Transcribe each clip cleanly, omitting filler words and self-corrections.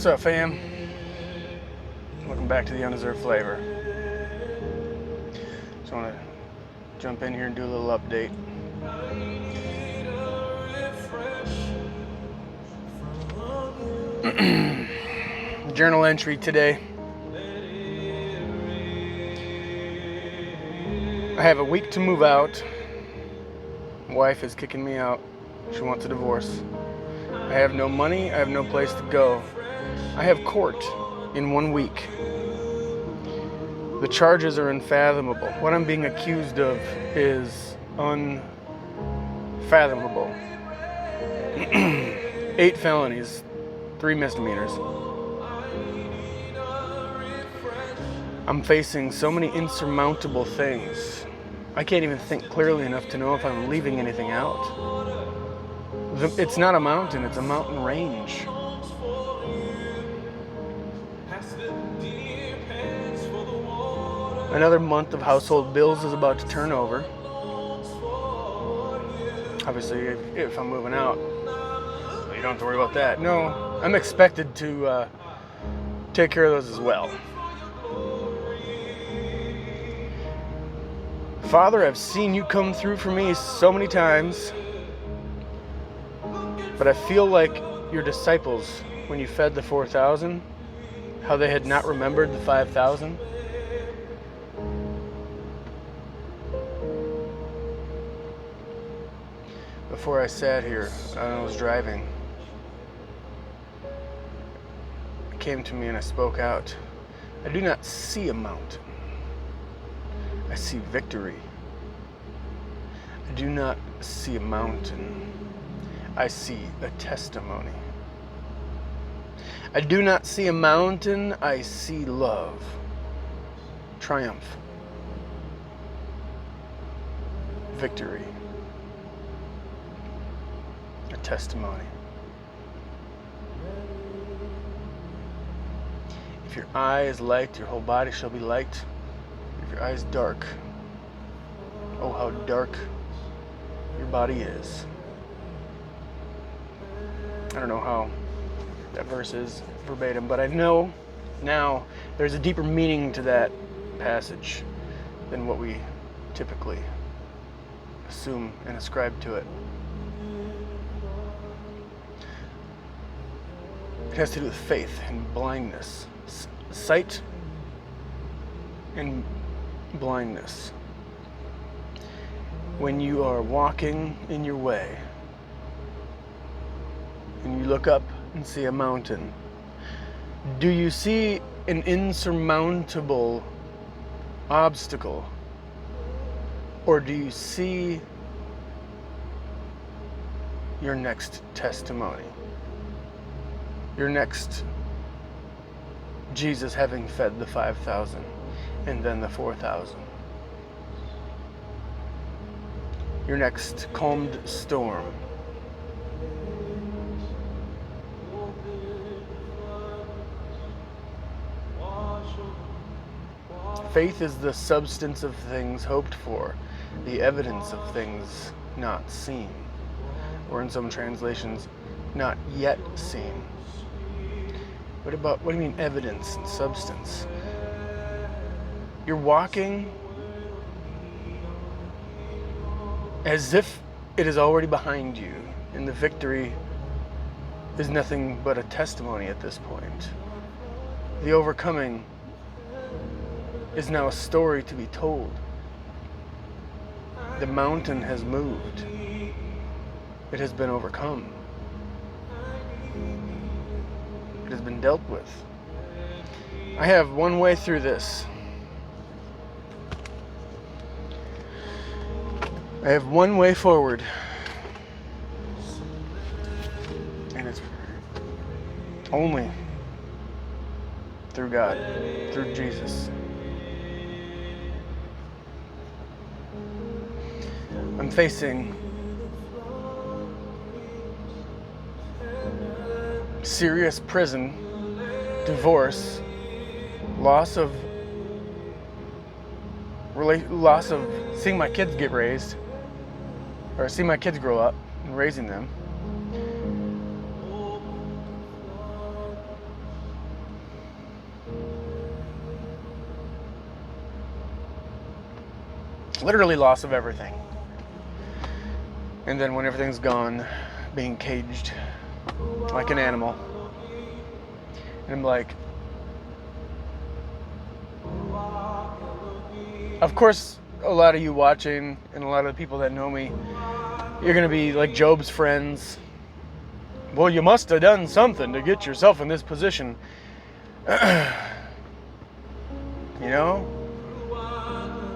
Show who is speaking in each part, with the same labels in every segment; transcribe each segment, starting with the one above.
Speaker 1: What's up, fam? Welcome back to the Undeserved Flavor. Just want to jump in here and do a little update. Journal entry today. I have a week to move out. Wife is kicking me out. She wants a divorce. I have no money. I have no place to go. I have court in 1 week. The charges are unfathomable. What I'm being accused of is unfathomable. 8 felonies, 3 misdemeanors. I'm facing so many insurmountable things. I can't even think clearly enough to know if I'm leaving anything out. It's not a mountain, it's a mountain range. Another month of household bills is about to turn over. Obviously, if I'm moving out, you don't have to worry about that. No, I'm expected to take care of those as well. Father, I've seen you come through for me so many times, but I feel like your disciples, when you fed the 4,000, how they had not remembered the 5,000. Before I sat here, I was driving. It came to me and I spoke out. I do not see a mountain. I see victory. I do not see a mountain. I see a testimony. I do not see a mountain. I see love, triumph, victory, a testimony. If your eye is light, your whole body shall be light. If your eye is dark, oh, how dark your body is. I don't know how that verse is verbatim, but I know now there's a deeper meaning to that passage than what we typically assume and ascribe to it. It has to do with faith and blindness, sight and blindness. When you are walking in your way and you look up and see a mountain, do you see an insurmountable obstacle, or do you see your next testimony? Your next Jesus having fed the 5,000 and then the 4,000. Your next calmed storm. Faith is the substance of things hoped for, the evidence of things not seen, or in some translations, not yet seen. What do you mean evidence and substance? You're walking as if it is already behind you, and the victory is nothing but a testimony at this point. The overcoming is now a story to be told. The mountain has moved. It has been overcome. It has been dealt with. I have one way through this. I have one way forward. And it's only through God, through Jesus. I'm facing serious prison, divorce, loss of seeing my kids get raised, or seeing my kids grow up and raising them. Literally loss of everything. And then when everything's gone, being caged like an animal. And I'm like, of course, a lot of you watching and a lot of the people that know me, you're going to be like Job's friends. Well, you must have done something to get yourself in this position. You know,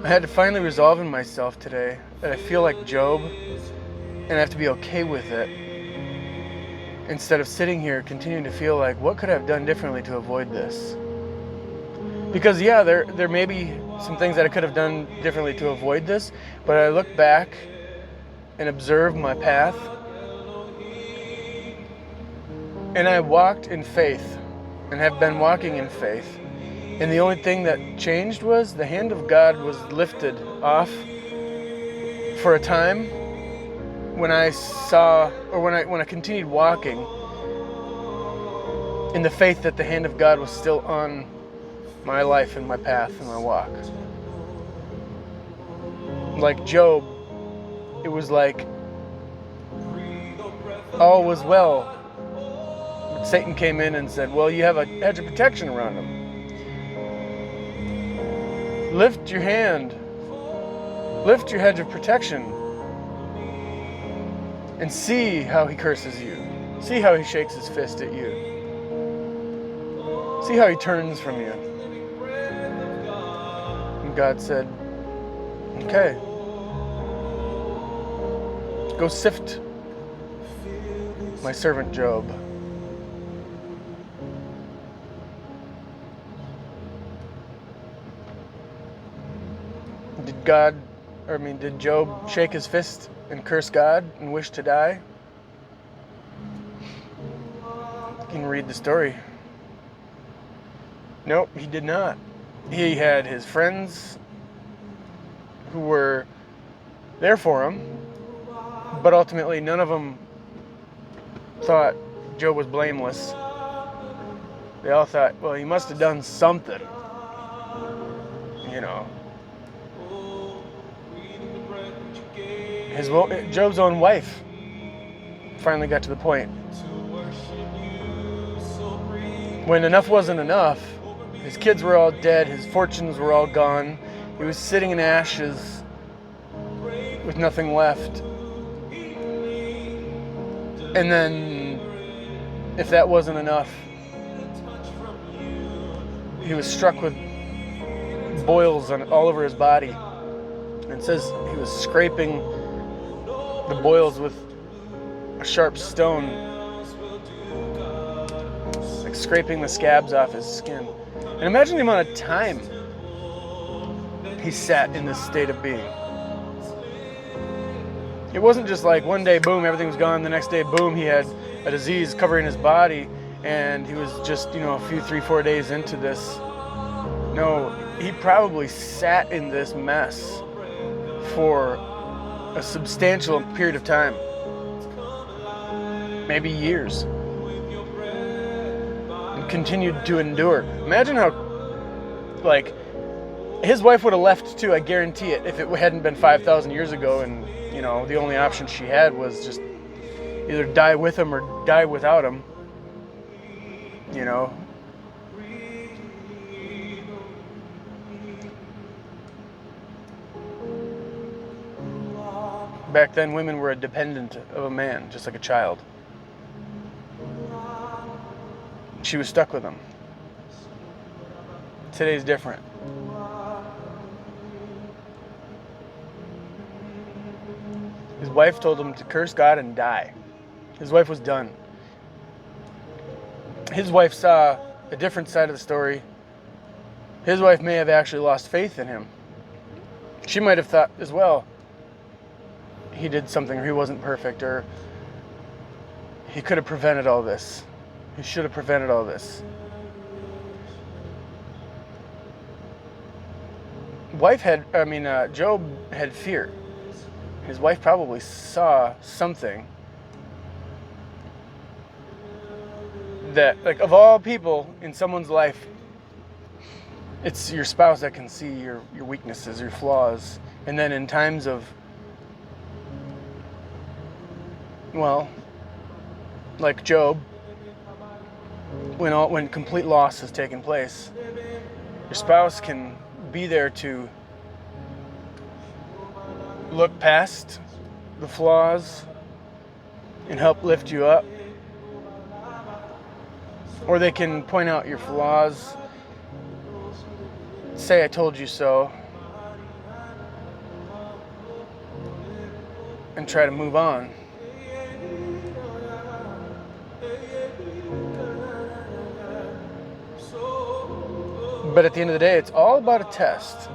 Speaker 1: I had to finally resolve in myself today that I feel like Job and I have to be okay with it, instead of sitting here continuing to feel like, what could I have done differently to avoid this? Because yeah, there may be some things that I could have done differently to avoid this, but I look back and observe my path, and I walked in faith and have been walking in faith. And the only thing that changed was the hand of God was lifted off for a time when I saw, or when I continued walking in the faith that the hand of God was still on my life and my path and my walk. Like Job, it was like all was well. But Satan came in and said, well, you have a hedge of protection around him. Lift your hand, lift your hedge of protection, and see how he curses you. See how he shakes his fist at you. See how he turns from you. And God said, okay, go sift my servant Job. Did Job shake his fist and curse God and wish to die? You can read the story. Nope, he did not. He had his friends who were there for him, but ultimately none of them thought Job was blameless. They all thought, well, he must have done something, you know. Job's own wife finally got to the point when enough wasn't enough. His kids were all dead, his fortunes were all gone. He was sitting in ashes with nothing left. And then, if that wasn't enough, he was struck with boils all over his body. And it says he was scraping the boils with a sharp stone, like scraping the scabs off his skin. And imagine the amount of time he sat in this state of being. It wasn't just like one day, boom, everything was gone. The next day, boom, he had a disease covering his body, and he was just, a few, 3-4 days into this. No, he probably sat in this mess for a substantial period of time, maybe years, and continued to endure. Imagine how, his wife would have left too, I guarantee it, if it hadn't been 5,000 years ago and, the only option she had was just either die with him or die without him, Back then, women were a dependent of a man, just like a child. She was stuck with him. Today's different. His wife told him to curse God and die. His wife was done. His wife saw a different side of the story. His wife may have actually lost faith in him. She might have thought as well, he did something, or he wasn't perfect, or he could have prevented all this. He should have prevented all this. Job had fear. His wife probably saw something that, of all people in someone's life, it's your spouse that can see your weaknesses, your flaws, And then in times of, well, like Job, when complete loss has taken place, your spouse can be there to look past the flaws and help lift you up. Or they can point out your flaws, say I told you so, and try to move on. But at the end of the day, it's all about a test.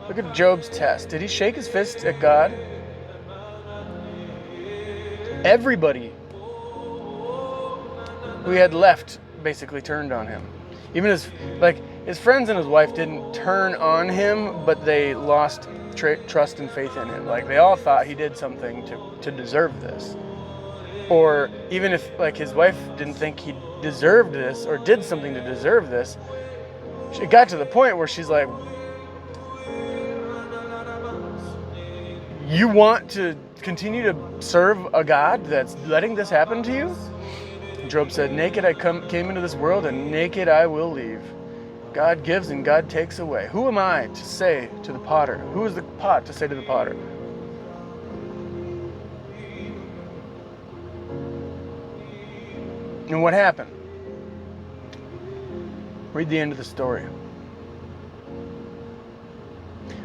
Speaker 1: Look at Job's test. Did he shake his fist at God? Everybody who he had left basically turned on him. Even his friends and his wife didn't turn on him, but they lost trust and faith in him. Like, they all thought he did something to deserve this. Or even if his wife didn't think he deserved this or did something to deserve this, it got to the point where she's like, you want to continue to serve a God that's letting this happen to you? Job said, naked I came into this world, and naked I will leave. God gives and God takes away. Who am I to say to the potter? Who is the pot to say to the potter? And what happened? Read the end of the story.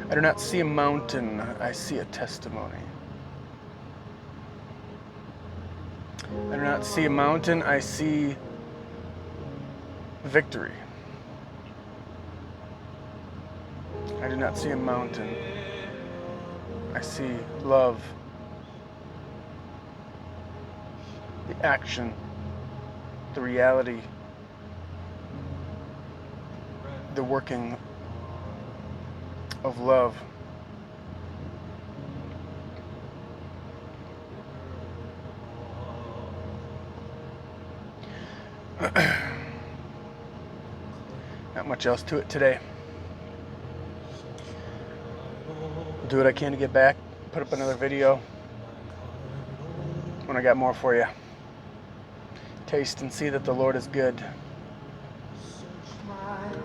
Speaker 1: I do not see a mountain, I see a testimony. I do not see a mountain, I see victory. I do not see a mountain, I see love. The action, the reality, the working of love. Not much else to it today. I'll do what I can to get back, put up another video when I got more for you. Taste and see that the Lord is good.